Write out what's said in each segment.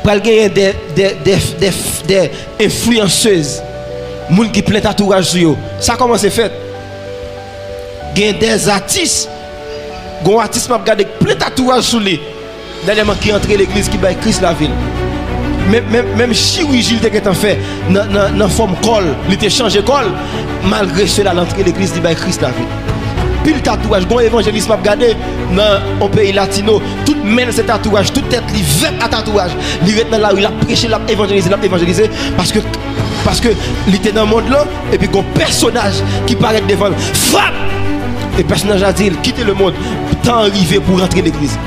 Pour gagner des influenceuses, moun qui plein tatouage sur eux. Ça comment c'est fait? Gagner des artistes, gon artiste m'a regardé plein tatouage sur lui. Dernièrement qui entre l'église qui baille Christ la ville. Même chirurgie il était fait dans forme col, il était changé col, malgré cela l'entrée de l'église dit baille Christ la ville. Puis le tatouage, bon évangéliste m'a regardé dans un pays latino, tout mène ce tatouage, toute tête li vête à tatouage. Il est dans la rue, il a prêché, il a évangélisé parce que il était dans le monde là et puis un personnage qui paraît devant, frappe. Et le personnage a dit quittez le monde, temps arrivé pour rentrer dans l'église.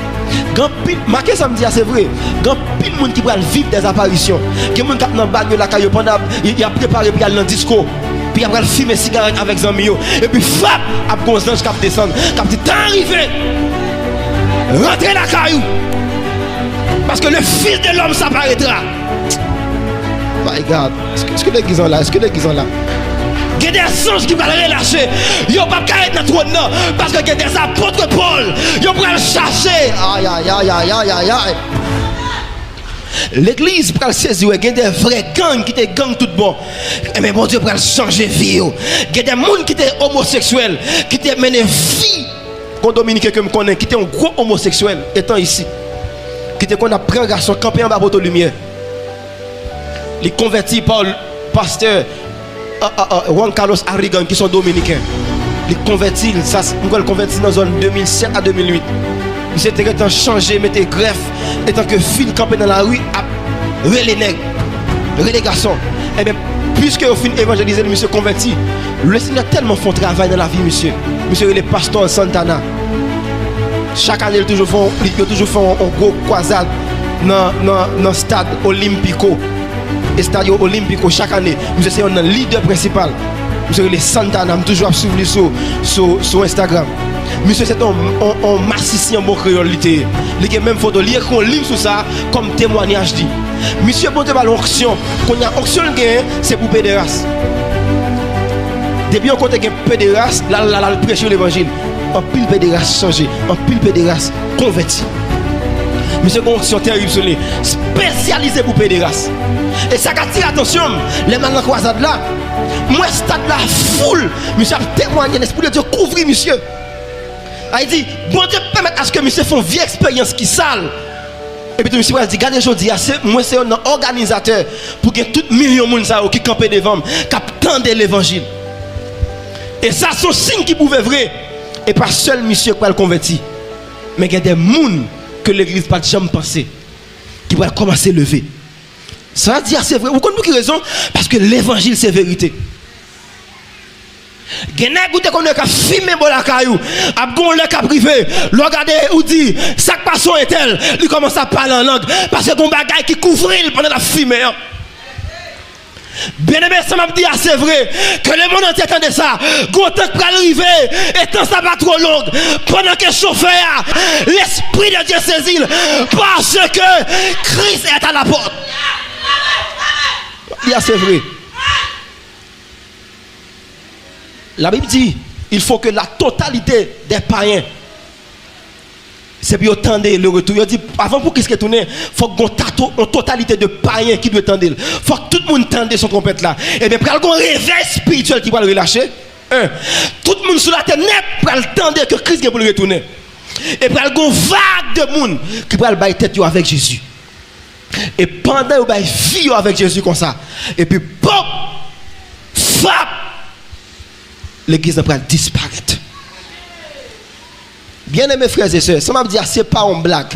Quand pile, marqué ça me dit c'est vrai. Quand pile monde qui va vivre des apparitions, qui monde qui dans bague la caillou pendant il a préparé pour aller dans disco, puis après fumer cigarette avec amis et puis frappe à gonzange qui descend, qui dit temps arrivé. Rentrez la caillou. Parce que le fils de l'homme s'apparaîtra. My God, est-ce que l'église est là? Est-ce que l'église est là? Il y a des anges qui vont relâcher. Ils ne vont pas carrer dans le trône parce que il y a des apôtres Paul. Ils vont le chercher. Aïe, aïe, aïe, aïe, aïe, aïe, aïe. L'église pour le saisir, il y a des vrais gangs qui étaient gangs tout bon. Mais bon Dieu pour le changer vie. Il y a des gens qui étaient homosexuels, qui étaient mené vie. Quand Dominique que me connaît, qui était un gros homosexuel étant ici. Qui était qu'on a pris un garçon campé en bas de lumière. Les convertis par le pasteur Juan Carlos Arrigan qui sont dominicains. Les convertis, ça nous le converti dans la zone 2007 à 2008. Ils étaient changé, mettez greffe, étant que fil campé dans la rue à les nègres, les garçons. Et bien, puisque au fin évangéliser le monsieur converti, le Seigneur tellement font travail dans la vie, monsieur. Monsieur les pasteurs Santana. Chaque année, ils toujours font un gros croisade dans le stade Olympico. Et Stadio Olympico chaque année, nous sommes un leader principal. Nous sommes les Santana, nous toujours suivre sur Instagram. Monsieur, c'est un massicien bon créole. Il y a même photo, il y a un livre sur ça comme témoignage dit. Monsieur, bon, devant l'onction, quand il y a onction, c'est pour pédérace. Depuis on compte un pédérace, là, le prêche l'évangile. Un pile pédérace changé, un pile pédérace converti. Monsieur, une onction terrible sur lui, spécialisé pour pédérace. Et ça attire attention, les mains dans la croisade là, moi, stade là, foule, monsieur a témoigné, l'esprit de Dieu couvrir monsieur. Il dit, bon Dieu permet à ce que monsieur fasse une vieille expérience qui sale. Et puis monsieur a dit, regardez aujourd'hui, moi c'est un organisateur pour que tout million de gens qui campent devant, qui attendent l'évangile. Et ça, c'est un signe qui pouvait vrai. Et pas seul monsieur qui va le convertir. Mais il y a des gens que l'église n'a pas jamais pensé, qui vont commencer à lever. Ça veut dire c'est vrai. Vous comprenez qui raison? Parce que l'évangile c'est vérité. Gena goûté qu'on a filmé bon la caillou, a gon le cas privé, le regarder ou dit ça passion est elle, il commence à parler en langue parce que gon bagaille qui couvre pendant la fumée. Bien aimé, ça m'a dit c'est vrai que le monde entier attendait ça. Gon temps pour arriver et tant ça pas trop long pendant que chauffeur l'esprit de Dieu saisit parce que Christ est à la porte. C'est vrai. La Bible dit il faut que la totalité des païens, c'est pour attendre le retour. Il dit avant pour qu'est-ce qui tourne, il faut qu'on ait une totalité de païens qui doit attendre. Il faut que tout le monde tende son trompette là. Et bien, pour un réveil spirituel qui va le relâcher, tout le monde sur la terre net pour attendre que Christ va le retourner. Et pour une vague de monde qui va le bailler tête avec Jésus. Et pendant que vous vie avec Jésus comme ça, et puis pop, frappe, l'église va disparaître. Bien aimés frères et sœurs, ça m'a dit c'est pas une blague.